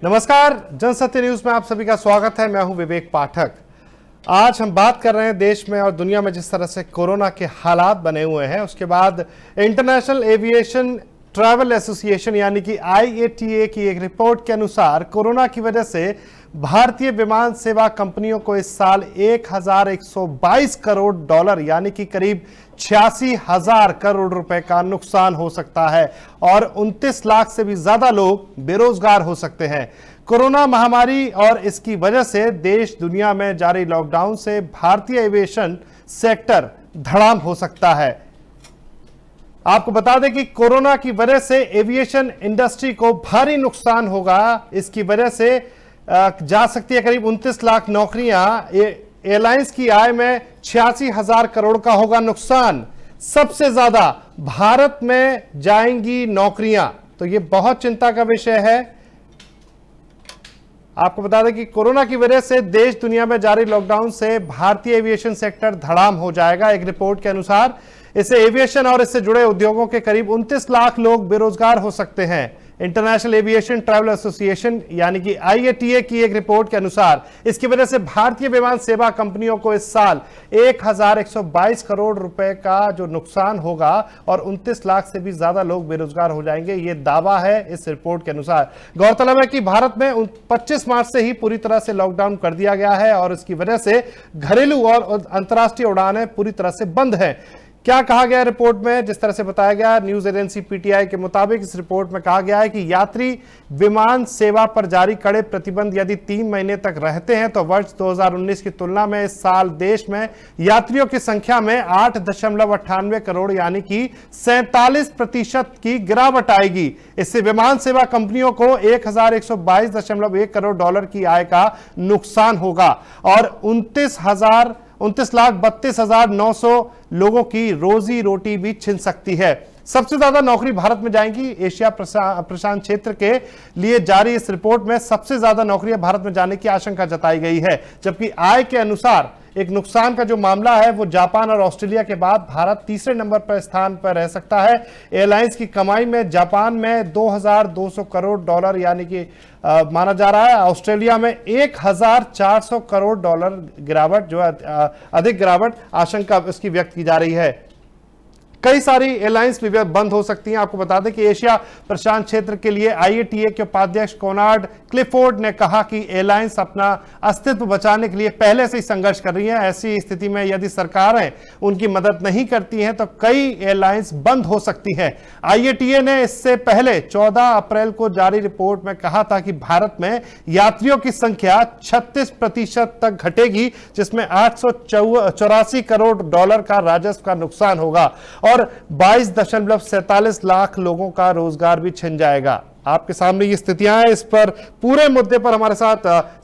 नमस्कार, जनसत्य न्यूज में आप सभी का स्वागत है। मैं हूं विवेक पाठक। आज हम बात कर रहे हैं देश में और दुनिया में जिस तरह से कोरोना के हालात बने हुए हैं, उसके बाद इंटरनेशनल एविएशन ट्रैवल एसोसिएशन यानी कि IATA की एक रिपोर्ट के अनुसार कोरोना की वजह से भारतीय विमान सेवा कंपनियों को इस साल 1122 करोड़ डॉलर यानी कि करीब 86,000 करोड़ रुपए का नुकसान हो सकता है और 29 लाख से भी ज्यादा लोग बेरोजगार हो सकते हैं। कोरोना महामारी और इसकी वजह से देश दुनिया में जारी लॉकडाउन से भारतीय एविएशन सेक्टर धड़ाम हो सकता है। आपको बता दें कि कोरोना की वजह से एविएशन इंडस्ट्री को भारी नुकसान होगा। इसकी वजह से जा सकती है करीब 29 लाख नौकरियां। एयरलाइंस की आय में 86,000 करोड़ का होगा नुकसान। सबसे ज्यादा भारत में जाएंगी नौकरियां, तो यह बहुत चिंता का विषय है। आपको बता दें कि कोरोना की वजह से देश दुनिया में जारी लॉकडाउन से भारतीय एविएशन सेक्टर धड़ाम हो जाएगा। एक रिपोर्ट के अनुसार इससे एविएशन और इससे जुड़े उद्योगों के करीब 29 लाख लोग बेरोजगार हो सकते हैं। इंटरनेशनल एविएशन ट्रैवल एसोसिएशन यानी कि IATA की एक रिपोर्ट के अनुसार इसकी वजह से भारतीय विमान सेवा कंपनियों को इस साल 1122 करोड़ रुपए का जो नुकसान होगा और 29 लाख से भी ज्यादा लोग बेरोजगार हो जाएंगे, ये दावा है इस रिपोर्ट के अनुसार। गौरतलब है कि भारत में 25 मार्च से ही पूरी तरह से लॉकडाउन कर दिया गया है और इसकी वजह से घरेलू और अंतर्राष्ट्रीय उड़ानें पूरी तरह से बंद हैं। क्या कहा गया रिपोर्ट में? जिस तरह से बताया गया न्यूज एजेंसी PTI के मुताबिक इस रिपोर्ट में कहा गया है कि यात्री विमान सेवा पर जारी कड़े प्रतिबंध यदि 3 महीने तक रहते हैं तो वर्ष 2019 की तुलना में इस साल देश में यात्रियों की संख्या में 8.98 करोड़ यानी कि 47% की गिरावट आएगी। इससे विमान सेवा कंपनियों को 1122.1 करोड़ डॉलर की आय का नुकसान होगा और 29,32,900 लोगों की रोजी रोटी भी छिन सकती है। सबसे ज्यादा नौकरी भारत में जाएंगी। एशिया प्रशांत क्षेत्र के लिए जारी इस रिपोर्ट में सबसे ज्यादा नौकरियां भारत में जाने की आशंका जताई गई है, जबकि आय के अनुसार एक नुकसान का जो मामला है वो जापान और ऑस्ट्रेलिया के बाद भारत तीसरे नंबर पर स्थान पर रह सकता है। एयरलाइंस की कमाई में जापान में 2,200 करोड़ डॉलर यानी कि माना जा रहा है। ऑस्ट्रेलिया में 1,400 करोड़ डॉलर गिरावट जो अधिक गिरावट आशंका इसकी व्यक्त की जा रही है। कई सारी एयरलाइंस भी बंद हो सकती हैं। आपको बता दें कि एशिया प्रशांत क्षेत्र के लिए IATA के उपाध्यक्ष कोनार्ड क्लिफोर्ड ने कहा कि एयरलाइंस अपना अस्तित्व बचाने के लिए पहले से ही संघर्ष कर रही हैं। ऐसी स्थिति में यदि सरकारें उनकी मदद नहीं करती हैं तो कई एयरलाइंस बंद हो सकती हैं। IATA ने इससे पहले 14 अप्रैल को जारी रिपोर्ट में कहा था कि भारत में यात्रियों की संख्या 36% तक घटेगी, जिसमें 884 करोड़ डॉलर का राजस्व का नुकसान होगा और 22.47 लाख लोगों का रोजगार भी छिन जाएगा। आपके सामने ये स्थितियां हैं। इस पर पूरे मुद्दे पर हमारे साथ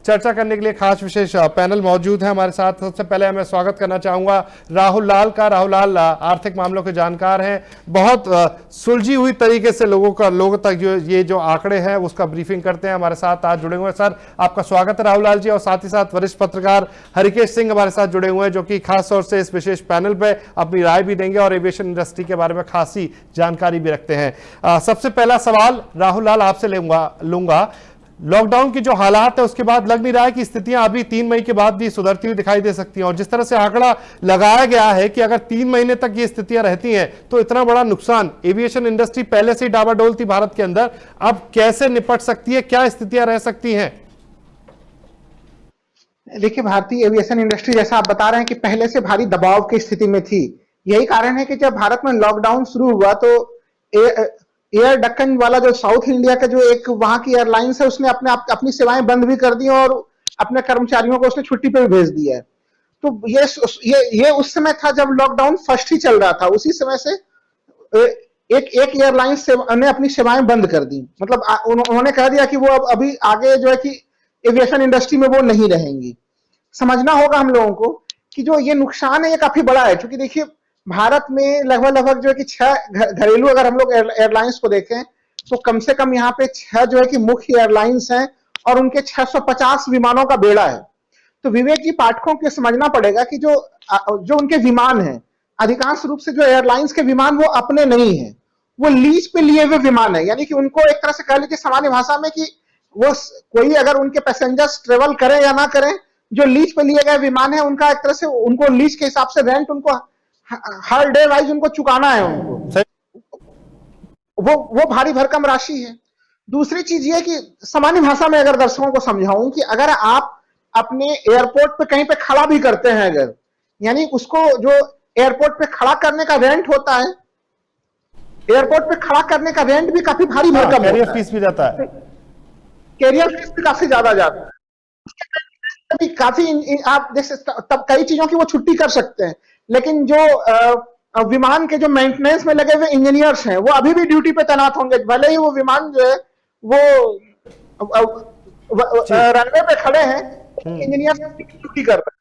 चर्चा करने के लिए खास विशेष पैनल मौजूद है हमारे साथ। सबसे पहले मैं स्वागत करना चाहूंगा राहुल लाल का। राहुल लाल आर्थिक मामलों के जानकार हैं, बहुत सुलझी हुई तरीके से लोगों तक जो आंकड़े हैं उसका ब्रीफिंग करते हैं। हमारे साथ आज जुड़े हुए हैं। सर, आपका स्वागत है राहुल लाल जी। और साथ ही साथ वरिष्ठ पत्रकार हरिकेश सिंह हमारे साथ जुड़े हुए हैं, जो कि खास तौर से इस विशेष पैनल पे अपनी राय भी देंगे और एविएशन इंडस्ट्री के बारे में खासी जानकारी भी रखते हैं। सबसे पहला सवाल राहुल लाल आपसे लूंगा। लॉकडाउन की जो हालात है उसके बाद लग नहीं रहा है कि स्थितियां अभी 3 मई के बाद भी सुधरती हुई दिखाई दे सकती हैं, और जिस तरह से आंकड़ा लगाया गया है कि अगर 3 महीने तक ये स्थितियां रहती हैं तो इतना बड़ा नुकसान, एविएशन इंडस्ट्री पहले से ही डावाडोल थी भारत के अंदर, अब कैसे निपट सकती है, क्या स्थितियां रह सकती हैं? देखिए, भारतीय एविएशन इंडस्ट्री जैसा आप बता रहे हैं कि पहले से भारी दबाव की स्थिति में थी। यही कारण है कि जब भारत में लॉकडाउन शुरू हुआ तो एयर डक्कन वाला जो साउथ इंडिया का जो एक वहां की एयरलाइंस है, उसने अपनी सेवाएं बंद भी कर दी और अपने कर्मचारियों को उसने छुट्टी पे भी भेज दिया है। तो ये उस समय था जब लॉकडाउन फर्स्ट ही चल रहा था। उसी समय से एक एयरलाइंस ने अपनी सेवाएं बंद कर दी। मतलब उन्होंने कह दिया कि वो अब अभी आगे जो है कि एविएशन इंडस्ट्री में वो नहीं रहेंगी। समझना होगा हम लोगों को कि जो ये नुकसान है ये काफी बड़ा है, क्योंकि देखिए भारत में लगभग जो है कि 6 घरेलू अगर हम लोग एयरलाइंस को देखें तो कम से कम यहाँ पे 6 जो है कि मुख्य एयरलाइंस हैं और उनके 650 विमानों का बेड़ा है। तो विवेक जी, पाठकों को समझना पड़ेगा कि जो उनके विमान हैं, अधिकांश रूप से जो एयरलाइंस के विमान वो अपने नहीं है, वो लीज पे लिए हुए विमान है। यानी कि उनको एक तरह से कह लीजिए सामान्य भाषा में कि वो कोई अगर उनके पैसेंजर्स ट्रेवल करें या ना करें, जो लीज पे लिए गए विमान है उनका एक तरह से उनको लीज के हिसाब से रेंट उनको हर डे वाइज उनको चुकाना है उनको, वो भारी भरकम राशि है। दूसरी चीज ये कि सामान्य भाषा में अगर दर्शकों को समझाऊं कि अगर आप अपने एयरपोर्ट पे कहीं पे खड़ा भी करते हैं, अगर यानी उसको जो एयरपोर्ट पे खड़ा करने का रेंट होता है, एयरपोर्ट पे खड़ा करने का रेंट भी काफी भारी भरकम है, कैरियर फीस भी जाता है, कैरियर फीस भी काफी ज्यादा जाता है, काफी आप जैसे तब कई चीजों की वो छुट्टी कर सकते हैं, लेकिन जो विमान के जो मेंटेनेंस में लगे हुए इंजीनियर्स हैं वो अभी भी ड्यूटी पे तैनात होंगे, भले ही वो विमान जो है वो रनवे पे खड़े हैं, इंजीनियर ड्यूटी कर रहे हैं।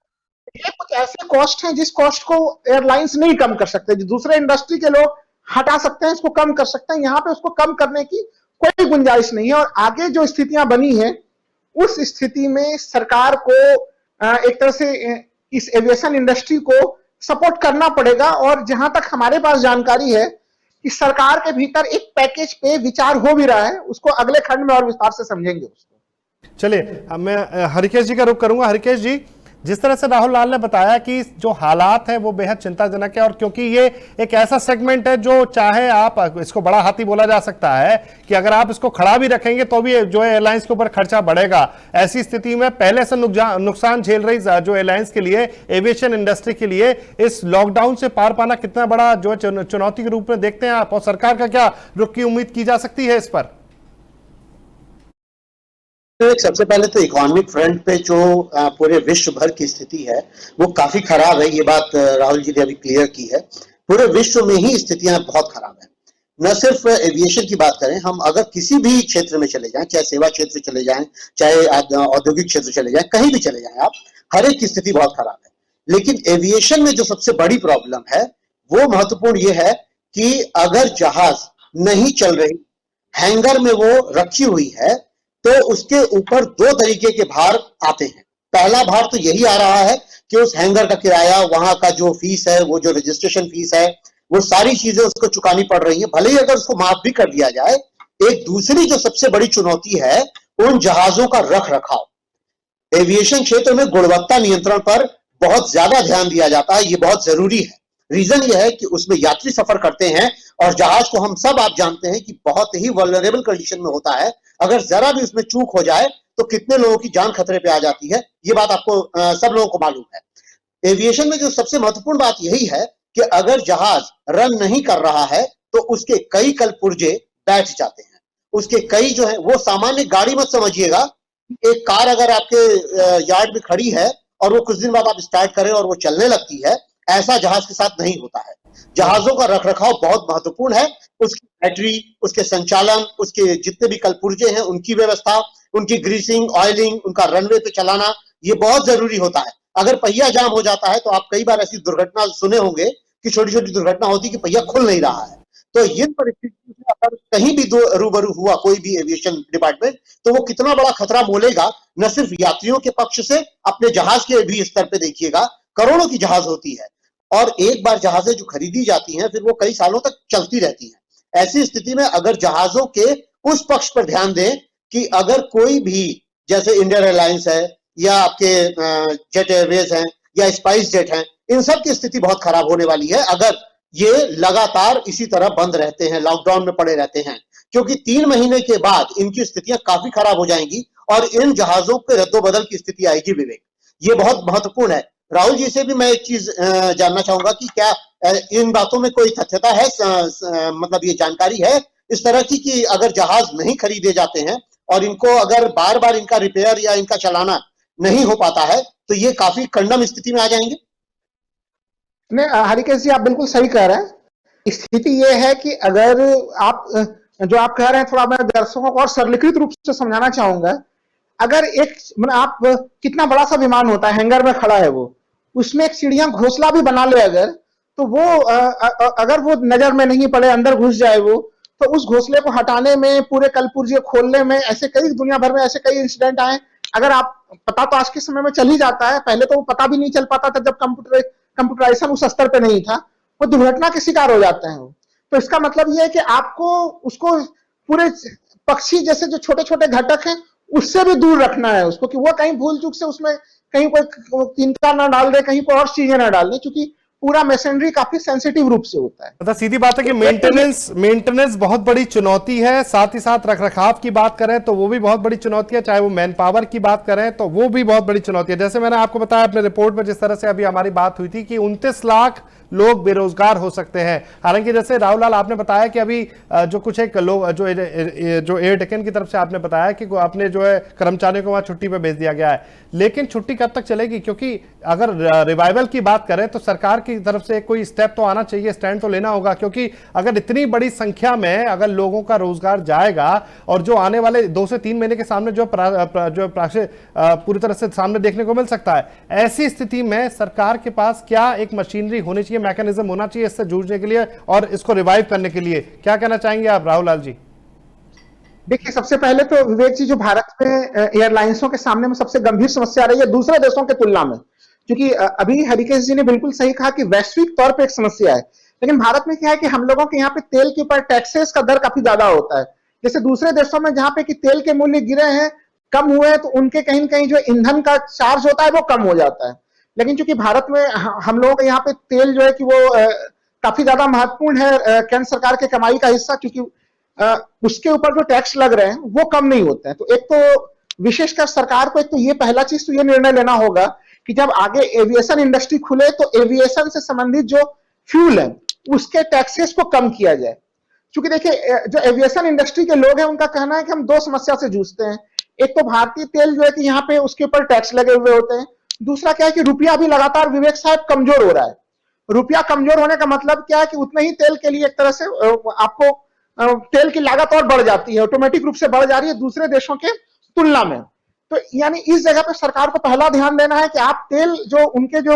ये कुछ ऐसे कॉस्ट हैं जिस कॉस्ट को एयरलाइंस नहीं कम कर सकते, दूसरे इंडस्ट्री के लोग हटा सकते हैं, इसको कम कर सकते हैं, यहाँ पे उसको कम करने की कोई गुंजाइश नहीं है। और आगे जो स्थितियां बनी है उस स्थिति में सरकार को एक तरह से इस एविएशन इंडस्ट्री को सपोर्ट करना पड़ेगा। और जहां तक हमारे पास जानकारी है कि सरकार के भीतर एक पैकेज पे विचार हो भी रहा है, उसको अगले खंड में और विस्तार से समझेंगे उसको। चलिए मैं हरिकेश जी का रुख करूंगा। हरिकेश जी, जिस तरह से राहुल लाल ने बताया कि जो हालात है वो बेहद चिंताजनक है, और क्योंकि ये एक ऐसा सेगमेंट है जो चाहे आप इसको बड़ा हाथी बोला जा सकता है कि अगर आप इसको खड़ा भी रखेंगे तो भी जो है एयरलाइंस के ऊपर खर्चा बढ़ेगा। ऐसी स्थिति में पहले से नुकसान झेल रही जो एयरलाइंस के लिए, एविएशन इंडस्ट्री के लिए, इस लॉकडाउन से पार पाना कितना बड़ा जो है चुनौती के रूप में देखते हैं आप, और सरकार का क्या रुख की उम्मीद की जा सकती है इस पर? तो सबसे पहले तो इकोनॉमिक फ्रंट पे जो पूरे विश्व भर की स्थिति है वो काफी खराब है। ये बात राहुल जी ने अभी क्लियर की है। पूरे विश्व में ही स्थितियां बहुत खराब है। न सिर्फ एविएशन की बात करें, हम अगर किसी भी क्षेत्र में चले जाएं, चाहे सेवा क्षेत्र चले जाएं, चाहे औद्योगिक क्षेत्र चले जाएं, कहीं भी चले जाएं आप, हर एक की स्थिति बहुत खराब है। लेकिन एविएशन में जो सबसे बड़ी प्रॉब्लम है वो महत्वपूर्ण ये है कि अगर जहाज नहीं चल रही, हैंगर में वो रखी हुई है, तो उसके ऊपर दो तरीके के भार आते हैं। पहला भार तो यही आ रहा है कि उस हैंगर का किराया, वहां का जो फीस है, वो जो रजिस्ट्रेशन फीस है, वो सारी चीजें उसको चुकानी पड़ रही है, भले ही अगर उसको माफ भी कर दिया जाए। एक दूसरी जो सबसे बड़ी चुनौती है उन जहाजों का रख रखाव। एविएशन क्षेत्र में गुणवत्ता नियंत्रण पर बहुत ज्यादा ध्यान दिया जाता है, ये बहुत जरूरी है। रीजन यह है कि उसमें यात्री सफर करते हैं और जहाज को हम सब आप जानते हैं कि बहुत ही वल्नरेबल कंडीशन में होता है। अगर जरा भी उसमें चूक हो जाए तो कितने लोगों की जान खतरे पे आ जाती है, ये बात आपको सब लोगों को मालूम है। एविएशन में जो सबसे महत्वपूर्ण बात यही है कि अगर जहाज रन नहीं कर रहा है तो उसके कई कलपुर्जे बैठ जाते हैं। उसके कई जो है, वो सामान्य गाड़ी मत समझिएगा। एक कार अगर आपके यार्ड में खड़ी है और वो कुछ दिन बाद आप स्टार्ट करें और वो चलने लगती है, ऐसा जहाज के साथ नहीं होता है। जहाजों का रखरखाव बहुत महत्वपूर्ण है। उसकी बैटरी, उसके संचालन, उसके जितने भी कलपुर्जे हैं उनकी व्यवस्था, उनकी ग्रीसिंग, ऑयलिंग, उनका रनवे पे चलाना, ये बहुत जरूरी होता है। अगर पहिया जाम हो जाता है तो आप कई बार ऐसी दुर्घटना सुने होंगे कि छोटी छोटी दुर्घटना होती है कि पहिया खुल नहीं रहा है। तो इन परिस्थितियों में अगर कहीं भी रूबरू हुआ कोई भी एविएशन डिपार्टमेंट, तो वो कितना बड़ा खतरा मोलेगा, न सिर्फ यात्रियों के पक्ष से, अपने जहाज के भी स्तर पे देखिएगा। करोड़ों की जहाज होती है और एक बार जहाजें जो खरीदी जाती हैं फिर वो कई सालों तक चलती रहती हैं। ऐसी स्थिति में अगर जहाजों के उस पक्ष पर ध्यान दें कि अगर कोई भी, जैसे इंडियन एयरलाइंस है या आपके जेट एयरवेज हैं या स्पाइस जेट हैं, इन सब की स्थिति बहुत खराब होने वाली है अगर ये लगातार इसी तरह बंद रहते हैं, लॉकडाउन में पड़े रहते हैं। क्योंकि 3 महीने के बाद इनकी स्थितियां काफी खराब हो जाएंगी और इन जहाजों के रद्दोबदल की स्थिति आएगी। विवेक, ये बहुत महत्वपूर्ण है। राहुल जी से भी मैं एक चीज जानना चाहूंगा कि क्या इन बातों में कोई तथ्यता है, मतलब ये जानकारी है इस तरह की कि अगर जहाज नहीं खरीदे जाते हैं और इनको अगर बार बार इनका रिपेयर या इनका चलाना नहीं हो पाता है तो ये काफी कंडम स्थिति में आ जाएंगे? नहीं हरिकेश जी, आप बिल्कुल सही कह रहे हैं। स्थिति ये है कि अगर आप जो आप कह रहे हैं, थोड़ा मैं दर्शकों को और सरलीकृत रूप से समझाना चाहूंगा। अगर एक आप कितना बड़ा सा विमान होता है, हैंगर में खड़ा है, वो उसमें एक चिड़िया घोंसला भी बना ले अगर, तो वो अगर वो नजर में नहीं पड़े, अंदर घुस जाए वो, तो उस घोंसले को हटाने में, पूरे कलपुर्जे खोलने में, ऐसे कई दुनिया भर में ऐसे कई इंसिडेंट आए। अगर आप पता तो आज के समय में चल ही जाता है, पहले तो वो पता भी नहीं चल पाता था जब कंप्यूटराइजेशन उस स्तर पे नहीं था, वो दुर्घटना के शिकार हो जाते हैं। तो इसका मतलब ये है कि आपको उसको पूरे पक्षी जैसे जो छोटे छोटे घटक हैं उससे भी दूर रखना है उसको, कि वो कहीं भूल चूक से उसमें कहीं कोई तिनका ना डाल दे, कहीं कोई और चीजें ना डाल दे, क्योंकि पूरा मशीनरी काफी सेंसिटिव रूप से होता है। मतलब सीधी बात है कि मेंटेनेंस बहुत बड़ी चुनौती है, साथ ही साथ रखरखाव की बात करें तो वो भी बहुत बड़ी चुनौती है, चाहे वो मैन पावर की बात करें तो वो भी बहुत बड़ी चुनौती है। जैसे मैंने आपको बताया अपने रिपोर्ट में, जिस तरह से अभी हमारी बात हुई थी कि 29 लाख लोग बेरोजगार हो सकते हैं। हालांकि जैसे राहुल लाल आपने बताया कि अभी जो कुछ एक लोग जो एयर डेक्कन की तरफ से आपने बताया कि आपने जो है कर्मचारियों को वहां छुट्टी पे भेज दिया गया है, लेकिन छुट्टी कब तक चलेगी? क्योंकि अगर रिवाइवल की बात करें तो सरकार की तरफ से कोई स्टेप तो आना चाहिए, स्टैंड तो लेना होगा, क्योंकि अगर इतनी बड़ी संख्या में अगर लोगों का रोजगार जाएगा और जो आने वाले 2 से 3 महीने के सामने जो पूरी तरह से सामने देखने को मिल सकता है, ऐसी स्थिति में सरकार के पास क्या एक मशीनरी होनी चाहिए, मैकेनिज्म होना चाहिए इससे जूझने के लिए और इसको रिवाइव करने के लिए? क्या कहना चाहेंगे आप राहुल लाल जी? देखिए, सबसे पहले तो विवेक जी, जो भारत में एयरलाइंसों के सामने में सबसे गंभीर समस्या आ रही है दूसरे देशों के तुलना में, क्योंकि अभी हरिकेश जी ने बिल्कुल सही कहा कि वैश्विक तौर पे एक समस्या है, लेकिन भारत में क्या है कि हम लोगों के यहाँ पे तेल के ऊपर टैक्सेस का दर काफी ज्यादा होता है। जैसे दूसरे देशों में जहाँ पे कि तेल के मूल्य गिरे हैं, कम हुए हैं, तो उनके कहीं न कहीं जो ईंधन का चार्ज होता है वो कम हो जाता है। लेकिन चूंकि भारत में हम लोगों के यहाँ पे तेल जो है कि वो काफी ज्यादा महत्वपूर्ण है, केंद्र सरकार के कमाई का हिस्सा, क्योंकि उसके ऊपर जो टैक्स लग रहे हैं वो कम नहीं होते हैं। तो एक तो विशेषकर सरकार को एक तो ये पहला चीज तो ये निर्णय लेना होगा कि जब आगे एविएशन इंडस्ट्री खुले तो एविएशन से संबंधित जो फ्यूल है उसके टैक्सेस को कम किया जाए। क्योंकि देखिए, जो एविएशन इंडस्ट्री के लोग हैं उनका कहना है कि हम 2 समस्या से जूझते हैं। एक तो भारतीय तेल जो है कि यहाँ पे उसके ऊपर टैक्स लगे हुए होते हैं, दूसरा क्या है कि रुपया भी लगातार, विवेक साहब, कमजोर हो रहा है। रुपया कमजोर होने का मतलब क्या है कि उतने ही तेल के लिए एक तरह से आपको तेल की लागत और बढ़ जाती है, ऑटोमेटिक रूप से बढ़ जा रही है दूसरे देशों के तुलना में। तो यानी इस जगह पे सरकार को पहला ध्यान देना है कि आप तेल जो उनके जो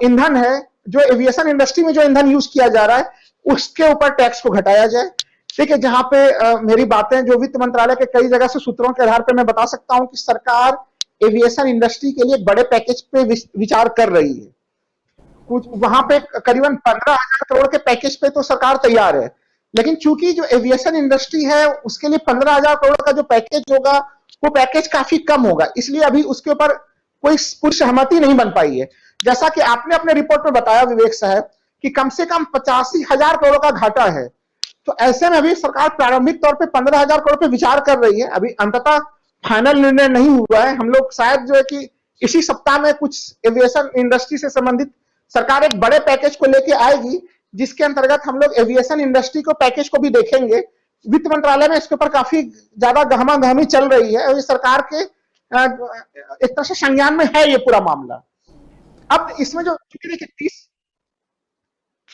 ईंधन है, जो एविएशन इंडस्ट्री में जो ईंधन यूज किया जा रहा है उसके ऊपर टैक्स को घटाया जाए। ठीक है, जहां पे मेरी बातें जो वित्त मंत्रालय के कई जगह से सूत्रों के आधार पर मैं बता सकता हूं कि सरकार एविएशन इंडस्ट्री के लिए बड़े पैकेज पे विचार कर रही है। कुछ वहां पे करीबन 15,000 करोड़ के पैकेज पे तो सरकार तैयार है, लेकिन चूंकि जो एविएशन इंडस्ट्री है उसके लिए 15,000 करोड़ का जो पैकेज होगा वो पैकेज काफी कम होगा, इसलिए अभी उसके ऊपर कोई सहमति नहीं बन पाई है। जैसा कि आपने अपने रिपोर्ट में बताया विवेक साहब कि कम से कम 85,000 करोड़ का घाटा है, तो ऐसे में अभी सरकार प्रारंभिक तौर पे 15,000 करोड़ पे विचार कर रही है। अभी अंततः फाइनल निर्णय नहीं हुआ है। हम लोग शायद जो है कि इसी सप्ताह में कुछ एविएशन इंडस्ट्री से संबंधित सरकार एक बड़े पैकेज को लेके आएगी, जिसके अंतर्गत हम लोग एविएशन इंडस्ट्री को पैकेज को भी देखेंगे। वित्त मंत्रालय में इसके ऊपर काफी ज्यादा गहमा-गहमी चल रही है और ये सरकार के एक तरह से संज्ञान में है ये पूरा मामला। अब इसमें जो देखिए 30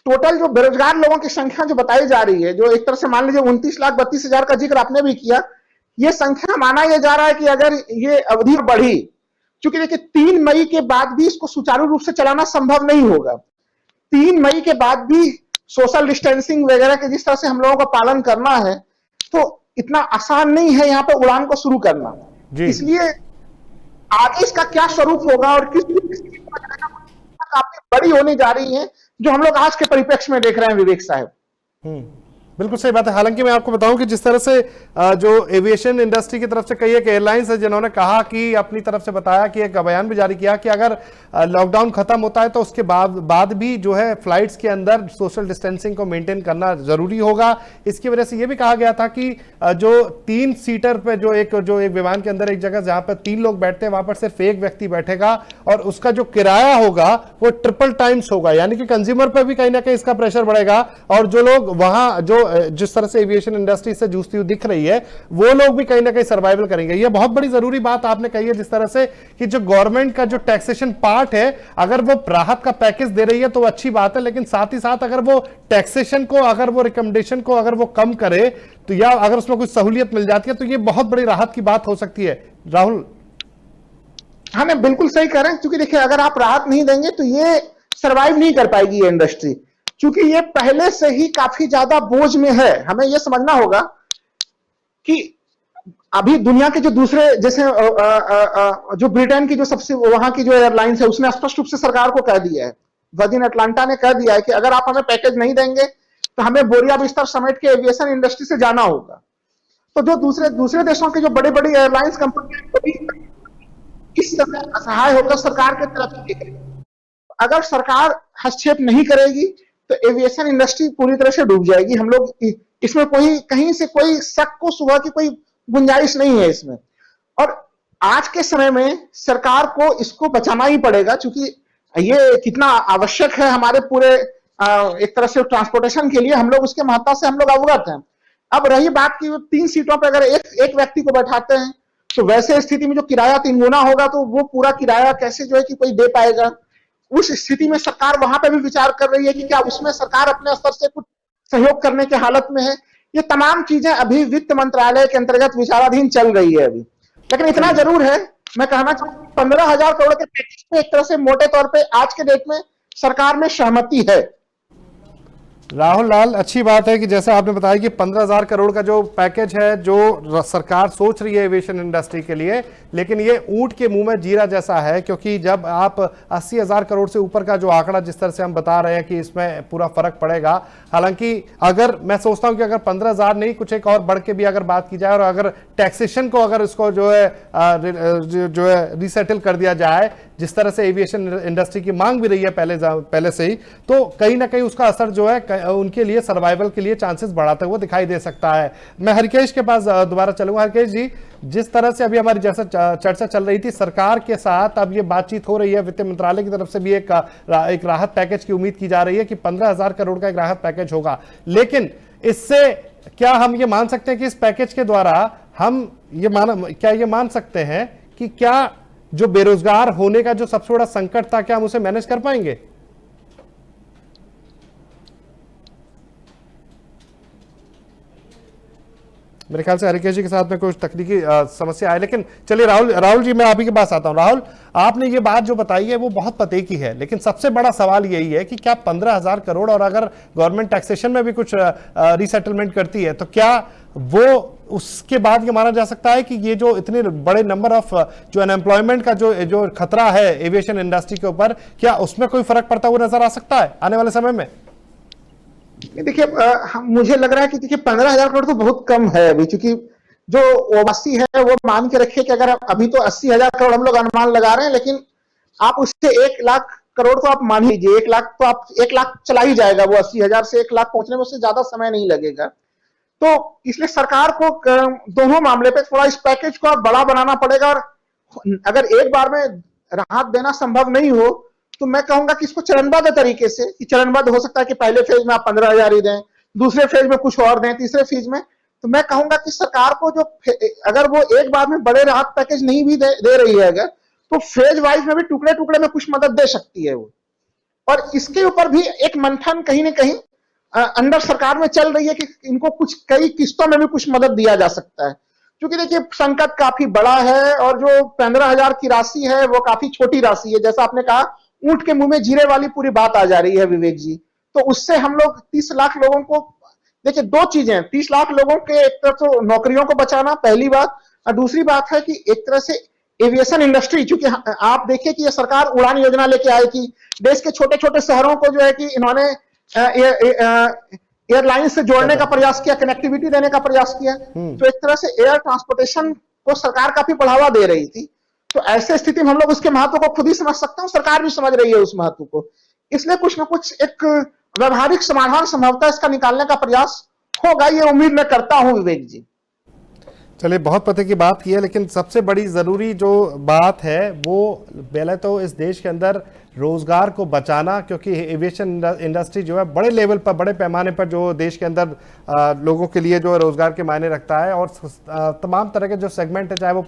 टोटल जो बेरोजगार लोगों की संख्या जो बताई जा रही है, जो एक तरह से मान लीजिए 29,32,000 का जिक्र आपने भी किया, ये संख्या माना यह जा रहा है कि अगर ये अवधि बढ़ी, क्योंकि देखिए 3 मई के बाद भी इसको सुचारू रूप से चलाना संभव नहीं होगा। 3 मई के बाद भी सोशल डिस्टेंसिंग वगैरह के जिस तरह से हम लोगों का पालन करना है, तो इतना आसान नहीं है यहाँ पे उड़ान को शुरू करना। इसलिए आगे इसका क्या स्वरूप होगा और किस काफी बड़ी होने जा रही है, जो हम लोग आज के परिप्रेक्ष्य में देख रहे हैं विवेक साहब। बिल्कुल सही बात है। हालांकि मैं आपको बताऊं कि जिस तरह से जो एविएशन इंडस्ट्री की तरफ से कई एक एयरलाइंस है जिन्होंने कहा कि अपनी तरफ से बताया कि एक बयान भी जारी किया कि अगर लॉकडाउन खत्म होता है तो उसके बाद भी जो है फ्लाइट्स के अंदर सोशल डिस्टेंसिंग को मेंटेन करना जरूरी होगा। इसकी वजह से यह भी कहा गया था कि जो 3 सीटर पे जो एक विमान के अंदर एक जगह जहां पर 3 लोग बैठते हैं वहां पर सिर्फ एक व्यक्ति बैठेगा और उसका जो किराया होगा वो ट्रिपल टाइम्स होगा, यानी कि कंज्यूमर पर भी कहीं ना कहीं इसका प्रेशर बढ़ेगा और जो लोग वहां जो जिस तरह से एविएशन इंडस्ट्री से जूझती हुई दिख रही है वो लोग भी कहीं ना कहीं सर्वाइवल करेंगे। ये बहुत बड़ी जरूरी बात आपने कही है, जिस तरह से कि जो गवर्नमेंट का जो टैक्सेशन पार्ट है अगर वो राहत का पैकेज दे रही है तो अच्छी बात है, लेकिन साथ ही साथ अगर वो टैक्सेशन को, अगर वो रिकमेंडेशन को अगर वो कम करे तो या अगर उसमें कुछ सहूलियत मिल जाती है तो ये बहुत बड़ी राहत की बात हो सकती है। राहुल, हाँ, मैं बिल्कुल सही कह रहे हैं, क्योंकि देखिए अगर आप राहत नहीं देंगे तो ये सर्वाइव नहीं कर पाएगी ये इंडस्ट्री, क्योंकि ये पहले से ही काफी ज्यादा बोझ में है। हमें यह समझना होगा कि अभी दुनिया के जो दूसरे, जैसे जो ब्रिटेन की जो सबसे वहां की जो एयरलाइंस है उसने स्पष्ट रूप से सरकार को कह दिया है, वर्जिन अटलांटा ने कह दिया है कि अगर आप हमें पैकेज नहीं देंगे तो हमें बोरिया बिस्तर समेट के एविएशन इंडस्ट्री से जाना होगा। तो जो दूसरे दूसरे देशों की जो बड़ी बड़ी एयरलाइंस कंपनियां कभी इस समय असहाय होकर सरकार की तरफ देख रही है। अगर सरकार हस्तक्षेप नहीं करेगी तो एविएशन इंडस्ट्री पूरी तरह से डूब जाएगी। हम लोग इसमें कोई कहीं से कोई शक को सुबह की कोई गुंजाइश नहीं है इसमें। और आज के समय में सरकार को इसको बचाना ही पड़ेगा, क्योंकि ये कितना आवश्यक है हमारे पूरे एक तरह से ट्रांसपोर्टेशन के लिए, हम लोग उसके महत्ता से हम लोग अवगत हैं। अब रही बात की 3 सीटों पर अगर एक व्यक्ति को बैठाते हैं तो वैसे स्थिति में जो किराया 3 गुना होगा तो वो पूरा किराया कैसे जो है कि कोई दे पाएगा। उस स्थिति में सरकार वहां पे भी विचार कर रही है कि क्या उसमें सरकार अपने स्तर से कुछ सहयोग करने की हालत में है। ये तमाम चीजें अभी वित्त मंत्रालय के अंतर्गत विचाराधीन चल रही है अभी। लेकिन इतना जरूर है, मैं कहना चाहूंगा 15,000 करोड़ के पैकेज पे एक तरह से मोटे तौर पे आज के डेट में सरकार में सहमति है। राहुल लाल, अच्छी बात है कि जैसे आपने बताया कि 15,000 करोड़ का जो पैकेज है जो सरकार सोच रही है एविएशन इंडस्ट्री के लिए, लेकिन ये ऊंट के मुंह में जीरा जैसा है, क्योंकि जब आप 80,000 करोड़ से ऊपर का जो आंकड़ा जिस तरह से हम बता रहे हैं कि इसमें पूरा फर्क पड़ेगा। हालांकि अगर मैं सोचता हूं कि अगर 15,000 नहीं कुछ एक और बढ़ के भी अगर बात की जाए और अगर टैक्सेशन को अगर इसको जो है रिसेटल कर दिया जाए, जिस तरह से एविएशन इंडस्ट्री की मांग भी रही है पहले से ही, तो कहीं ना कहीं उसका असर जो है उनके लिए सर्वाइवल के लिए चांसेस बढ़ाते हुए दिखाई दे सकता है। मैं हरकेश के पास दोबारा चलूंगा। हरकेश जी, जिस तरह से अभी हमारी जैसा चर्चा चल रही थी सरकार के साथ, अब ये बातचीत हो रही है, वित्त मंत्रालय की तरफ से भी एक राहत पैकेज की उम्मीद की जा रही है कि 15,000 करोड़ का एक राहत पैकेज होगा। लेकिन इससे क्या हम ये मान सकते हैं कि इस पैकेज के द्वारा हम ये मान सकते हैं कि क्या जो बेरोजगार होने का जो सबसे बड़ा संकट था, क्या हम उसे मैनेज कर पाएंगे? मेरे ख्याल से हरिकेश जी के साथ में कुछ तकनीकी समस्या है, लेकिन चलिए राहुल जी, मैं आप ही के पास आता हूं। राहुल, आपने ये बात जो बताई है वो बहुत पते की है, लेकिन सबसे बड़ा सवाल यही है कि क्या 15,000 करोड़ और अगर गवर्नमेंट टैक्सेशन में भी कुछ रीसेटलमेंट करती है तो क्या वो उसके बाद ये माना जा सकता है कि ये जो इतने बड़े नंबर ऑफ जो अनएम्प्लॉयमेंट का जो खतरा है एविएशन इंडस्ट्री के ऊपर, क्या उसमें कोई फर्क पड़ता हुआ नजर आ सकता है आने वाले समय में? देखिए, मुझे लग रहा है कि देखिए 15,000 करोड़ तो बहुत कम है अभी, क्योंकि जो ओवैसी है वो मान के रखिए कि अगर अभी तो 80,000 करोड़ हम लोग अनुमान लगा रहे हैं, लेकिन आप उससे 1 लाख करोड़ तो आप मान लीजिए, 1 लाख तो आप 1 लाख चला ही जाएगा, वो 80,000 से 1 लाख पहुंचने में उससे ज्यादा समय नहीं लगेगा। तो इसलिए सरकार को दोनों मामले पे थोड़ा इस पैकेज को बड़ा बनाना पड़ेगा, और अगर एक बार में राहत देना संभव नहीं हो तो मैं कहूंगा कि इसको चरणबद्ध तरीके से, कि चरणबद्ध हो सकता है कि पहले फेज में आप 15,000 ही दें, दूसरे फेज में कुछ और दें, तीसरे फेज में, तो मैं कहूंगा कि सरकार को जो अगर वो एक बार में बड़े राहत पैकेज नहीं भी दे रही है अगर, तो फेज वाइज में भी टुकड़े टुकड़े में कुछ मदद दे सकती है वो। और इसके ऊपर भी एक मंथन कहीं ना कहीं अंडर सरकार में चल रही है कि इनको कुछ कई किस्तों में भी कुछ मदद दिया जा सकता है, क्योंकि देखिए संकट काफी बड़ा है और जो 15,000 की राशि है वो काफी छोटी राशि है। जैसा आपने कहा, ऊंट के मुंह में जीरे वाली पूरी बात आ जा रही है विवेक जी। तो उससे हम लोग 30 लाख लोगों को, देखिए 2 चीजें, 30 लाख लोगों के एक तरफ तो नौकरियों को बचाना पहली बात, और दूसरी बात है कि एक तरह से एविएशन इंडस्ट्री, क्योंकि आप देखिए कि ये सरकार उड़ान योजना लेके आई थी, देश के छोटे छोटे शहरों को जो है कि इन्होंने एयरलाइन से जोड़ने का प्रयास किया, कनेक्टिविटी देने का प्रयास किया। तो एक तरह से एयर ट्रांसपोर्टेशन को सरकार काफी बढ़ावा दे रही थी। तो ऐसे स्थिति में हम लोग उसके महत्व को खुद ही समझ सकते हैं, सरकार भी समझ रही है उस महत्व को, इसलिए कुछ ना कुछ एक व्यवहारिक समाधान संभवतः इसका निकालने का प्रयास होगा, ये उम्मीद मैं करता हूं विवेक जी। चलिए, बहुत पते की बात की है, लेकिन सबसे बड़ी जरूरी जो बात है वो पहले तो इस देश के अंदर रोजगार को बचाना, क्योंकि एविएशन इंडस्ट्री जो है बड़े लेवल पर, बड़े पैमाने पर जो देश के अंदर लोगों के लिए जो रोजगार के मायने रखता है, और तमाम तरह के जो सेगमेंट है, चाहे वो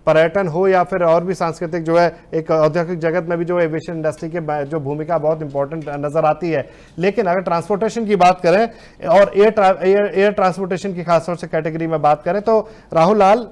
पर्यटन हो या फिर और भी सांस्कृतिक जो है एक औद्योगिक जगत में भी जो एविएशन इंडस्ट्री के जो भूमिका बहुत इंपॉर्टेंट नजर आती है। लेकिन अगर ट्रांसपोर्टेशन की बात करें और एयर ट्रांसपोर्टेशन की खासतौर से कैटेगरी में बात करें, तो राहुल लाल,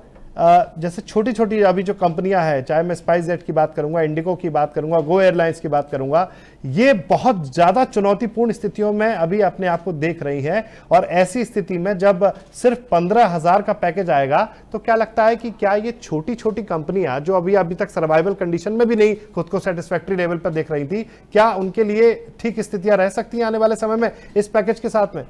जैसे छोटी छोटी अभी जो कंपनियां हैं, चाहे मैं स्पाइस जेट की बात करूंगा, इंडिगो की बात करूंगा, गो एयरलाइंस की बात करूंगा, ये बहुत ज्यादा चुनौतीपूर्ण स्थितियों में अभी अपने आप को देख रही हैं। और ऐसी स्थिति में जब सिर्फ 15,000 का पैकेज आएगा, तो क्या लगता है कि क्या ये छोटी छोटी कंपनियां जो अभी तक सर्वाइवल कंडीशन में भी नहीं खुद को सेटिस्फैक्ट्री लेवल पर देख रही थी, क्या उनके लिए ठीक स्थितियां रह सकती हैं आने वाले समय में इस पैकेज के साथ में?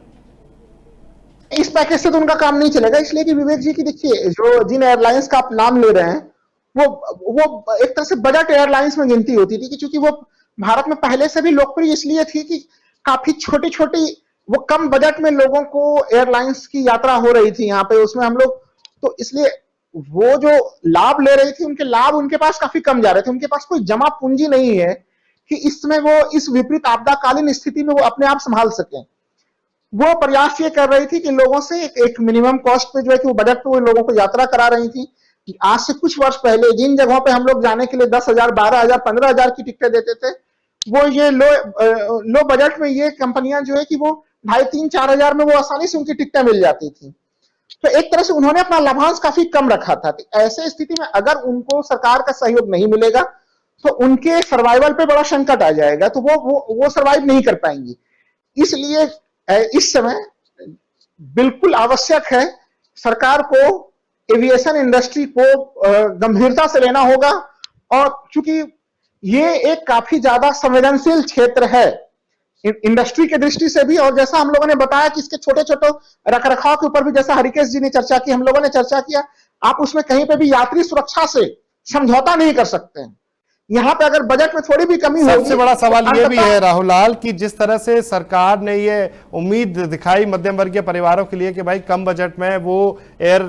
इस पैकेज से तो उनका काम नहीं चलेगा, इसलिए कि विवेक जी की देखिए, जो जिन एयरलाइंस का आप नाम ले रहे हैं वो एक तरह से बजट एयरलाइंस में गिनती होती थी, कि चूंकि वो भारत में पहले से भी लोकप्रिय इसलिए थी कि काफी छोटी छोटी, वो कम बजट में लोगों को एयरलाइंस की यात्रा हो रही थी यहाँ पे, उसमें हम लोग, तो इसलिए वो जो लाभ ले रही थी, उनके लाभ उनके पास काफी कम जा रहे थे, उनके पास कोई जमा पूंजी नहीं है कि इसमें वो इस विपरीत आपदाकालीन स्थिति में वो अपने आप संभाल सकें। वो प्रयास ये कर रही थी कि लोगों से एक मिनिमम कॉस्ट पे जो है कि वो बजट पे वो लोगों को यात्रा करा रही थी, कि आज से कुछ वर्ष पहले जिन जगहों पे हम लोग जाने के लिए 10,000, 12,000, 15,000 की टिकटें देते थे, वो ये लो बजट में ये कंपनियां जो है कि वो 2,500, 3,000, 4,000 में वो आसानी से उनकी टिकटें मिल जाती थी। तो एक तरह से उन्होंने अपना लाभांश काफी कम रखा था। तो ऐसे स्थिति में अगर उनको सरकार का सहयोग नहीं मिलेगा तो उनके सर्वाइवल पे बड़ा संकट आ जाएगा, तो वो सर्वाइव नहीं कर पाएंगी। इसलिए इस समय बिल्कुल आवश्यक है सरकार को एविएशन इंडस्ट्री को गंभीरता से लेना होगा, और चूंकि ये एक काफी ज्यादा संवेदनशील क्षेत्र है इंडस्ट्री के दृष्टि से भी, और जैसा हम लोगों ने बताया कि इसके छोटे छोटे रखरखाव के ऊपर भी जैसा हरिकेश जी ने चर्चा की, हम लोगों ने चर्चा किया, आप उसमें कहीं पे भी यात्री सुरक्षा से समझौता नहीं कर सकते हैं। यहाँ पे अगर बजट में थोड़ी भी कमी होगी, सबसे बड़ा सवाल ये भी है राहुल लाल कि जिस तरह से सरकार ने ये उम्मीद दिखाई मध्यम वर्गीय परिवारों के लिए कि भाई कम बजट में वो एयर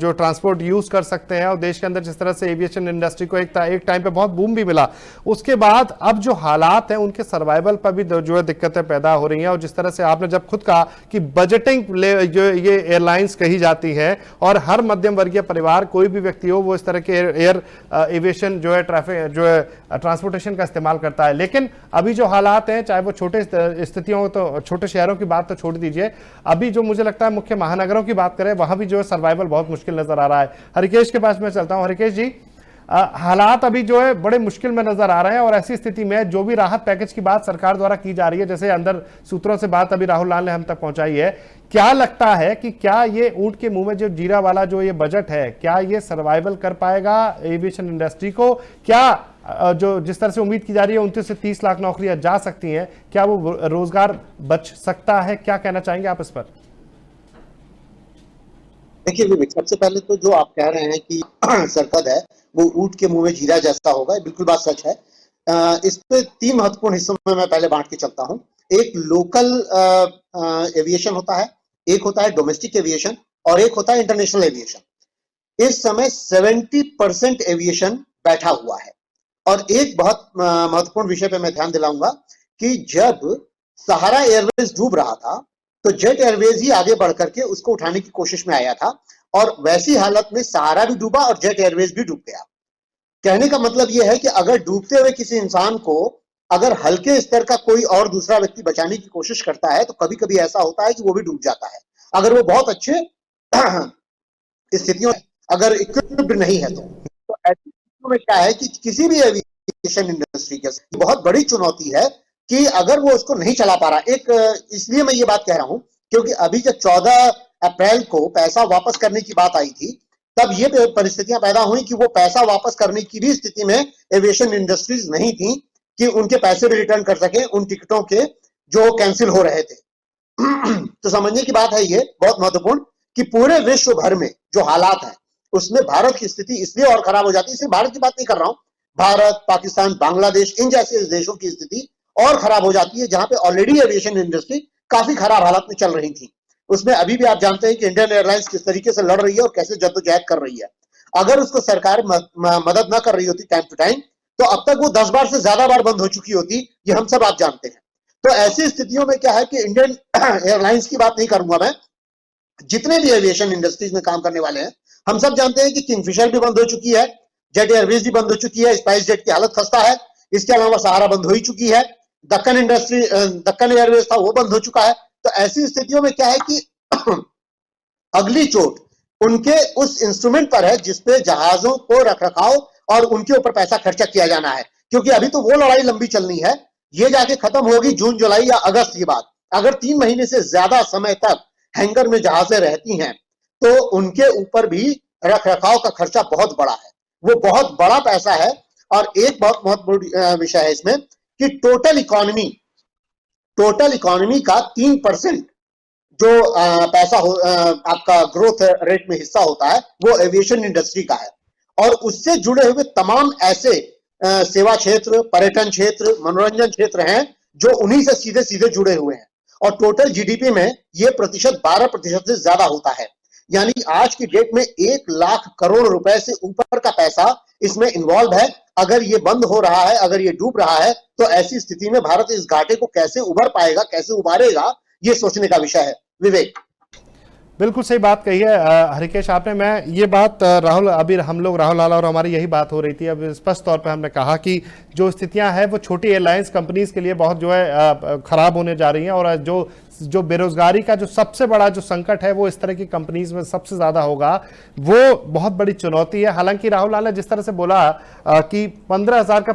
जो ट्रांसपोर्ट यूज कर सकते हैं, और देश के अंदर जिस तरह से एविएशन इंडस्ट्री को एक टाइम पे बहुत बूम भी मिला, उसके बाद अब जो हालात हैं उनके सर्वाइवल पर भी जो है दिक्कतें पैदा हो रही हैं। और जिस तरह से आपने जब खुद कहा कि बजटिंग जो ये एयरलाइंस कही जाती है, और हर मध्यम वर्गीय परिवार कोई भी व्यक्ति हो वो इस तरह के एयर एविएशन जो है ट्रैफिक जो है ट्रांसपोर्टेशन का इस्तेमाल करता है। लेकिन अभी जो हालात हैं, चाहे वो छोटे स्थितियों, तो छोटे शहरों की बात तो छोड़ दीजिए, अभी जो मुझे लगता है मुख्य महानगरों की बात करें, वहां भी जो है सर्वाइवल बहुत मुश्किल नजर आ रहा है। हरिकेश के पास मैं चलता हूं। हरिकेश जी, हालात अभी जो है बड़े मुश्किल में नजर आ रहे हैं, और ऐसी स्थिति में जो भी राहत पैकेज की बात सरकार द्वारा की जा रही है, जैसे अंदर सूत्रों से बात अभी राहुल लाल ने हम तक पहुंचाई है, क्या लगता है कि क्या ये ऊंट के मुंह में जो जीरा वाला जो ये बजट है, क्या ये सर्वाइवल कर पाएगा एविएशन इंडस्ट्री को? क्या जो जिस तरह से उम्मीद की जा रही है 29 से 30 लाख नौकरियां जा सकती हैं, क्या वो रोजगार बच सकता है? क्या कहना चाहेंगे आप इस पर? देखिए विवेक, सबसे पहले तो जो आप कह रहे हैं कि सरकत है वो ऊंट के मुंह में जीरा जैसा होगा, बिल्कुल बात सच है। इस पे 3 महत्वपूर्ण हिस्सों में मैं पहले बांट के चलता हूं। एक लोकल एविएशन होता है, एक होता है डोमेस्टिक एविएशन, और एक होता है इंटरनेशनल एविएशन। इस समय 70% एविएशन बैठा हुआ है। और एक बहुत महत्वपूर्ण विषय पे मैं ध्यान दिलाऊंगा कि जब सहारा एयरवेज डूब रहा था तो जेट एयरवेज ही आगे बढ़ करके उसको उठाने की कोशिश में आया था, और वैसी हालत में सहारा भी डूबा और जेट एयरवेज भी डूब गया। कहने का मतलब यह है कि अगर डूबते हुए किसी इंसान को अगर हल्के स्तर का कोई और दूसरा व्यक्ति बचाने की कोशिश करता है तो कभी कभी ऐसा होता है कि वो भी डूब जाता है, अगर वो बहुत अच्छे स्थितियों अगर इक्विप्ड नहीं है। तो ऐसी स्थितियों में क्या है कि किसी भी एविएशन इंडस्ट्री के बहुत बड़ी चुनौती है कि अगर वो उसको नहीं चला पा रहा। एक इसलिए मैं ये बात कह रहा हूं क्योंकि अभी जब 14 अप्रैल को पैसा वापस करने की बात आई थी, तब ये परिस्थितियां पैदा हुई कि वो पैसा वापस करने की भी स्थिति में एविएशन इंडस्ट्रीज नहीं थी कि उनके पैसे भी रिटर्न कर सके उन टिकटों के जो कैंसिल हो रहे थे। तो समझने की बात है ये बहुत महत्वपूर्ण कि पूरे विश्व भर में जो हालात है उसमें भारत की स्थिति इसलिए और खराब हो जाती है। सिर्फ भारत की बात नहीं कर रहा हूं, भारत, पाकिस्तान, बांग्लादेश, इन जैसे देशों की स्थिति और खराब हो जाती है जहां पे ऑलरेडी एविएशन इंडस्ट्री काफी खराब हालत में चल रही थी। उसमें अभी भी आप जानते हैं कि इंडियन एयरलाइंस किस तरीके से लड़ रही है और कैसे जद्दोजहद कर रही है। अगर उसको सरकार मदद ना कर रही होती टाइम टू टाइम तो अब तक वो 10 बार से ज्यादा बार बंद हो चुकी होती, ये हम सब आप जानते हैं। तो ऐसी स्थितियों में क्या है कि इंडियन एयरलाइंस की बात नहीं करूंगा मैं, जितने भी एविएशन इंडस्ट्रीज में काम करने वाले हैं हम सब जानते हैं कि किंगफिशर भी बंद हो चुकी है, जेट एयरवेज भी बंद हो चुकी है, स्पाइस जेट की हालत खस्ता है, इसके अलावा सहारा बंद हो ही चुकी है, दक्कन एयरवेज था वो बंद हो चुका है। तो ऐसी स्थितियों में क्या है कि अगली चोट उनके उस इंस्ट्रूमेंट पर है जिसपे जहाजों को रखरखाव और उनके ऊपर पैसा खर्चा किया जाना है, क्योंकि अभी तो वो लड़ाई लंबी चलनी है, ये जाके खत्म होगी जून, जुलाई या अगस्त की बात। अगर 3 महीने से ज्यादा समय तक हैंगर में जहाजें रहती हैं तो उनके ऊपर भी रखरखाव का खर्चा बहुत बड़ा है, वो बहुत बड़ा पैसा है। और एक बहुत महत्वपूर्ण विषय है इसमें कि टोटल इकोनॉमी का 3% जो पैसा आपका ग्रोथ रेट में हिस्सा होता है वो एविएशन इंडस्ट्री का है, और उससे जुड़े हुए तमाम ऐसे सेवा क्षेत्र, पर्यटन क्षेत्र, मनोरंजन क्षेत्र हैं जो उन्हीं से सीधे सीधे जुड़े हुए हैं, और टोटल जीडीपी में ये प्रतिशत 12% से ज्यादा होता है। यानी आज की डेट में 1 लाख करोड़ रुपए से ऊपर का पैसा इसमें इन्वॉल्व है। अगर ये बंद हो रहा है, अगर ये डूब रहा है, तो ऐसी स्थिति में भारत इस घाटे को कैसे उबर पाएगा, कैसे उबारेगा, ये सोचने का विषय है। विवेक, बिल्कुल सही बात कही है हरिकेश आपने। मैं ये बात राहुल, अभी हम लोग राहुल लाला और हमारी यही बात हो रही थी। अब स्पष्ट तौर पे हमने कहा कि जो स्थितियां हैं वो छोटी एयरलाइंस कंपनीज के लिए बहुत जो है खराब होने जा रही हैं, और जो बेरोजगारी का जो सबसे बड़ा जो संकट है वो इस तरह की कंपनीज में सबसे ज्यादा होगा, वो बहुत बड़ी चुनौती है। हालांकि राहुल लाला जिस तरह से बोला कि 15,000 का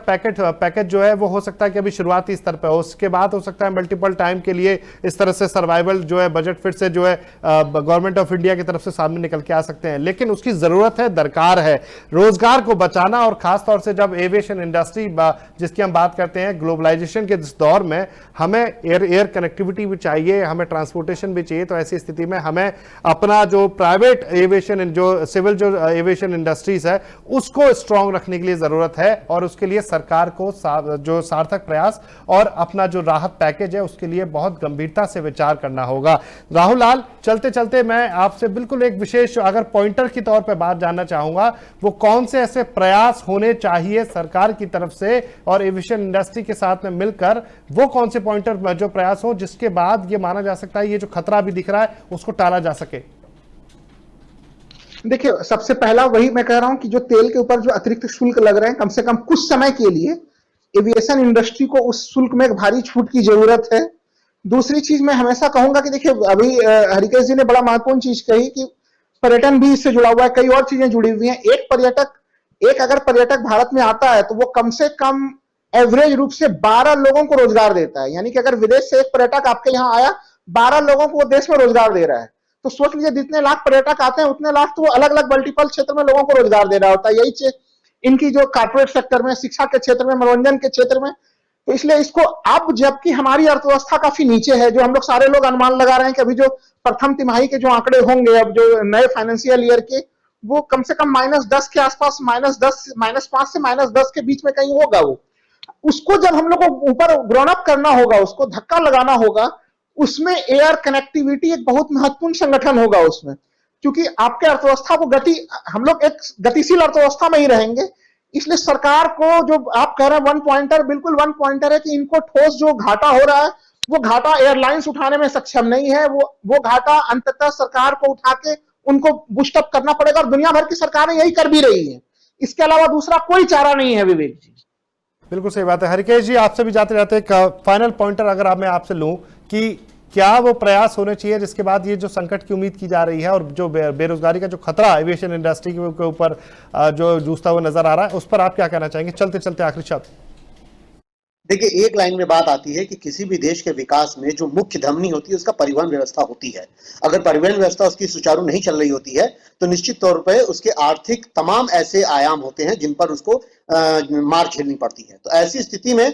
पैकेज जो है वो हो सकता है कि अभी शुरुआती स्तर पर हो, उसके बाद हो सकता है मल्टीपल टाइम के लिए इस तरह से सर्वाइवल जो है बजट फिर से जो है गवर्नमेंट ऑफ इंडिया की तरफ से सामने निकल के आ सकते हैं। लेकिन उसकी जरूरत है, दरकार है रोजगार को बचाना, और खासतौर से जब एविएशन इंडस्ट्री जिसकी हम बात करते हैं, ग्लोबलाइजेशन के इस दौर में हमें एयर कनेक्टिविटी भी चाहिए, हमें ट्रांसपोर्टेशन भी चाहिए। तो ऐसी स्थिति में हमें अपना जो प्राइवेट एविएशन, जो सिविल जो एविएशन इंडस्ट्रीज है उसको स्ट्रांग रखने के लिए जरूरत है, और उसके लिए सरकार को जो सार्थक प्रयास और अपना जो राहत पैकेज है उसके लिए बहुत गंभीरता से विचार करना होगा। राहुल लाल, चलते चलते मैं आपसे बिल्कुल एक विशेष अगर पॉइंटर की तौर पर बात जानना चाहूंगा, वो कौन से ऐसे प्रयास होने चाहिए सरकार की तरफ से और एविएशन इंडस्ट्री के साथ में मिलकर, वो कौन से पॉइंटर जो प्रयास हो जिसके बाद ये माना जा सकता है ये जो खतरा भी दिख रहा है उसको टाला जा सके? देखिए, सबसे पहला वही मैं कह रहा हूं कि जो तेल के ऊपर जो अतिरिक्त शुल्क लग रहे हैं, कम से कम कुछ समय के लिए एविएशन इंडस्ट्री को उस शुल्क में एक भारी छूट की जरूरत है। दूसरी चीज मैं हमेशा कहूंगा कि देखिए, अभी हरिकेश जी ने बड़ा महत्वपूर्ण चीज कही कि पर्यटन भी इससे जुड़ा हुआ है, कई और चीजें जुड़ी हुई हैं। एक अगर पर्यटक भारत में आता है तो वो कम से कम एवरेज रूप से 12 लोगों को रोजगार देता है। यानी कि अगर विदेश से एक पर्यटक आपके यहाँ आया, 12 लोगों को वो देश में रोजगार दे रहा है। तो सोच लीजिए, जितने लाख पर्यटक आते हैं उतने लाख तो वो अलग अलग मल्टीपल क्षेत्र में लोगों को रोजगार दे रहा होता है। यही इनकी जो कारपोरेट सेक्टर में, शिक्षा के क्षेत्र में, मनोरंजन के क्षेत्र में। तो इसलिए इसको अब, जबकि हमारी अर्थव्यवस्था काफी नीचे है, जो हम लोग सारे लोग अनुमान लगा रहे हैं कि अभी जो प्रथम तिमाही के जो आंकड़े होंगे अब जो नए फाइनेंशियल ईयर के, वो कम से कम -10 के आसपास, -5 से -10 के बीच में कहीं होगा। वो उसको जब हम लोग को ऊपर ग्रोन अप करना होगा, उसको धक्का लगाना होगा, उसमें एयर कनेक्टिविटी एक बहुत महत्वपूर्ण संगठन होगा उसमें। क्योंकि आपके अर्थव्यवस्था को हम लोग एक गतिशील अर्थव्यवस्था में ही रहेंगे। इसलिए सरकार को, जो आप कह रहे हैं वन पॉइंटर, बिल्कुल वन पॉइंटर है कि इनको ठोस जो घाटा हो रहा है, वो घाटा एयरलाइंस उठाने में सक्षम नहीं है। वो घाटा अंततः सरकार को उठा के उनको बूस्टअप करना पड़ेगा, और दुनिया भर की सरकारें यही कर भी रही है। इसके अलावा दूसरा कोई चारा नहीं है। विवेक जी, बिल्कुल सही बात है। हरिकेश जी, आपसे भी जाते जाते एक फाइनल पॉइंटर अगर मैं आपसे लूं कि क्या वो प्रयास होने चाहिए जिसके बाद ये जो संकट की उम्मीद की जा रही है और जो बेरोजगारी का जो खतरा एविएशन इंडस्ट्री के ऊपर जो जूझता हुआ नजर आ रहा है, उस पर आप क्या कहना चाहेंगे? चलते चलते आखिरी शब्द। देखिए, एक लाइन में बात आती है कि किसी भी देश के विकास में जो मुख्य धमनी होती है उसका परिवहन व्यवस्था होती है। अगर परिवहन व्यवस्था उसकी सुचारू नहीं चल रही होती है तो निश्चित तौर पर उसके आर्थिक तमाम ऐसे आयाम होते हैं जिन पर उसको मार झेलनी पड़ती है। तो ऐसी स्थिति में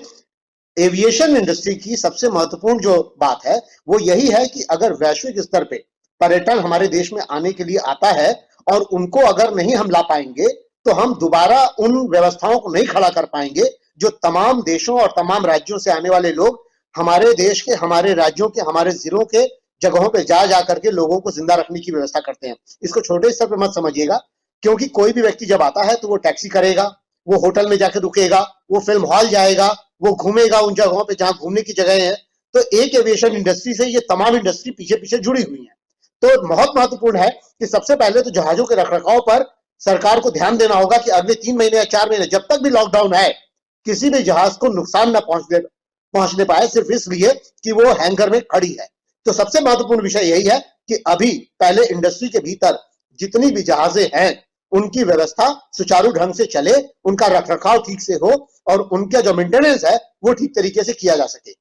एविएशन इंडस्ट्री की सबसे महत्वपूर्ण जो बात है वो यही है कि अगर वैश्विक स्तर पे पर्यटन हमारे देश में आने के लिए आता है और उनको अगर नहीं हम ला पाएंगे तो हम दोबारा उन व्यवस्थाओं को नहीं खड़ा कर पाएंगे जो तमाम देशों और तमाम राज्यों से आने वाले लोग हमारे देश के, हमारे राज्यों के, हमारे जिलों के जगहों पे जा करके लोगों को जिंदा रखने की व्यवस्था करते हैं। इसको छोटे स्तर पे मत समझिएगा, क्योंकि कोई भी व्यक्ति जब आता है तो वो टैक्सी करेगा, वो होटल में जाकर रुकेगा, वो फिल्म हॉल जाएगा, वो घूमेगा उन जगहों पे जहां घूमने की जगह है। तो एक एविएशन इंडस्ट्री से ये तमाम इंडस्ट्री पीछे पीछे जुड़ी हुई है। तो बहुत महत्वपूर्ण है कि सबसे पहले तो जहाजों के रखरखाव पर सरकार को ध्यान देना होगा कि अगले 3 महीने या 4 महीने जब तक भी लॉकडाउन है, किसी भी जहाज को नुकसान न पहुंचने पाए, सिर्फ इसलिए कि वो हैंगर में खड़ी है। तो सबसे महत्वपूर्ण विषय यही है कि अभी पहले इंडस्ट्री के भीतर जितनी भी जहाजें हैं उनकी व्यवस्था सुचारू ढंग से चले, उनका रखरखाव ठीक से हो और उनका जो मेंटेनेंस है वो ठीक तरीके से किया जा सके।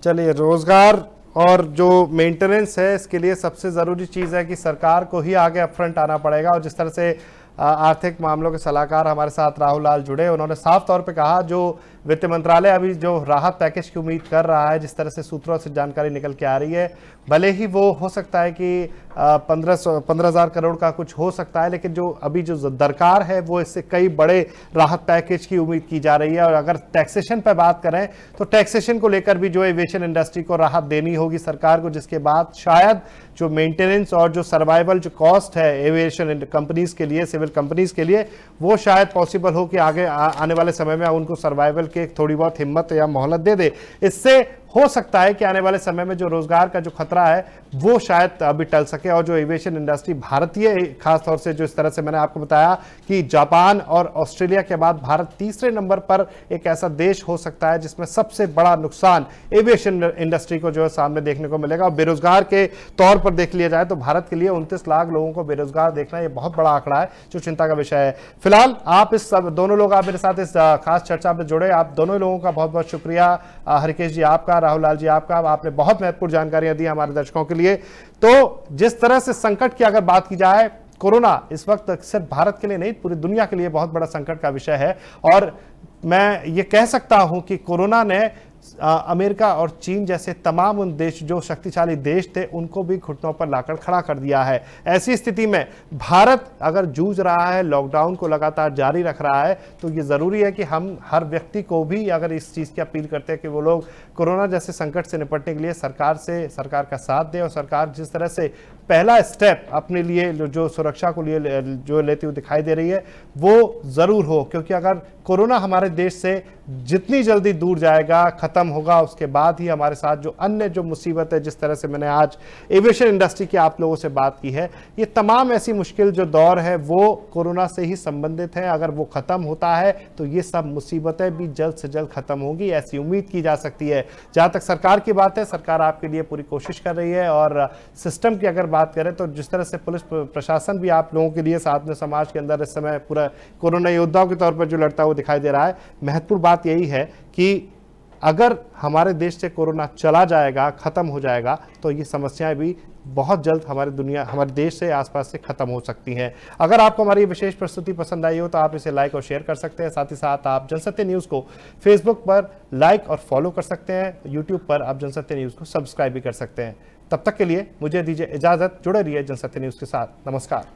चलिए, रोजगार और जो मेंटेनेंस है इसके लिए सबसे ज़रूरी चीज़ है कि सरकार को ही आगे अपफ्रंट आना पड़ेगा। और जिस तरह से आर्थिक मामलों के सलाहकार हमारे साथ राहुल लाल जुड़े। उन्होंने साफ तौर पे कहा जो वित्त मंत्रालय अभी जो राहत पैकेज की उम्मीद कर रहा है, जिस तरह से सूत्रों से जानकारी निकल के आ रही है, भले ही वो हो सकता है कि 15,000 करोड़ का कुछ हो सकता है, लेकिन जो अभी जो दरकार है वो इससे कई बड़े राहत पैकेज की उम्मीद की जा रही है। और अगर टैक्सेशन पर बात करें तो टैक्सेशन को लेकर भी जो एविएशन इंडस्ट्री को राहत देनी होगी सरकार को, जिसके बाद शायद जो मेंटेनेंस और जो सर्वाइवल जो कॉस्ट है एविएशन कंपनीज के लिए, सिविल कंपनीज के लिए, वो शायद पॉसिबल हो कि आगे आने वाले समय में उनको सर्वाइवल के थोड़ी बहुत हिम्मत या मोहलत दे दे। इससे हो सकता है कि आने वाले समय में जो रोजगार का जो खतरा है वो शायद अभी टल सके। और जो एविएशन इंडस्ट्री भारतीय, खासतौर से जो इस तरह से मैंने आपको बताया कि जापान और ऑस्ट्रेलिया के बाद भारत तीसरे नंबर पर एक ऐसा देश हो सकता है जिसमें सबसे बड़ा नुकसान एविएशन इंडस्ट्री को जो है सामने देखने को मिलेगा। और बेरोजगार के तौर पर देख लिया जाए तो भारत के लिए 29 लाख लोगों को बेरोजगार देखना ये बहुत बड़ा आंकड़ा है जो चिंता का विषय है। फिलहाल आप इस दोनों लोग आप मेरे साथ इस खास चर्चा में जुड़े, आप दोनों लोगों का बहुत बहुत शुक्रिया। हरिकेश जी आपका, राहुल लाल जी आपका, आपने बहुत महत्वपूर्ण जानकारियां दी हमारे दर्शकों के लिए। तो जिस तरह से संकट की अगर बात की जाए, कोरोना इस वक्त सिर्फ भारत के लिए नहीं पूरी दुनिया के लिए बहुत बड़ा संकट का विषय है। और मैं ये कह सकता हूं कि कोरोना ने अमेरिका और चीन जैसे तमाम उन देश जो शक्तिशाली देश थे उनको भी घुटनों पर लाकर खड़ा कर दिया है। ऐसी स्थिति में भारत अगर जूझ रहा है, लॉकडाउन को लगातार जारी रख रहा है, तो ये जरूरी है कि हम हर व्यक्ति को भी अगर इस चीज की अपील करते हैं कि वो लोग कोरोना जैसे संकट से निपटने के लिए सरकार का साथ दे। और सरकार जिस तरह से पहला स्टेप अपने लिए जो सुरक्षा को लिए जो लेती हुई दिखाई दे रही है वो जरूर हो, क्योंकि अगर कोरोना हमारे देश से जितनी जल्दी दूर जाएगा, खत्म होगा, उसके बाद ही हमारे साथ जो अन्य जो मुसीबत है, जिस तरह से मैंने आज एविएशन इंडस्ट्री की आप लोगों से बात की है, ये तमाम ऐसी मुश्किल जो दौर है वो कोरोना से ही संबंधित है। अगर वो खत्म होता है तो ये सब मुसीबतें भी जल्द से जल्द खत्म होंगी, ऐसी उम्मीद की जा सकती है। जहां तक सरकार की बात है, सरकार आपके लिए पूरी कोशिश कर रही है। और सिस्टम की अगर बात करें तो जिस तरह से पुलिस प्रशासन भी आप लोगों के लिए साथ में समाज के अंदर इस समय पूरा कोरोना योद्धाओं के तौर पर जो लड़ता हुआ दिखाई दे रहा है, महत्वपूर्ण बात यही है कि अगर हमारे देश से कोरोना चला जाएगा, खत्म हो जाएगा, तो ये समस्याएं भी बहुत जल्द हमारे देश से आसपास से खत्म हो सकती हैं। अगर आपको हमारी विशेष प्रस्तुति पसंद आई हो तो आप इसे लाइक और शेयर कर सकते हैं। साथ ही साथ आप जनसत्य न्यूज़ को फेसबुक पर लाइक और फॉलो कर सकते हैं। यूट्यूब पर आप जनसत्य न्यूज़ को सब्सक्राइब भी कर सकते हैं। तब तक के लिए मुझे दीजिए इजाजत। जुड़े रहिए जनसत्य न्यूज़ के साथ। नमस्कार।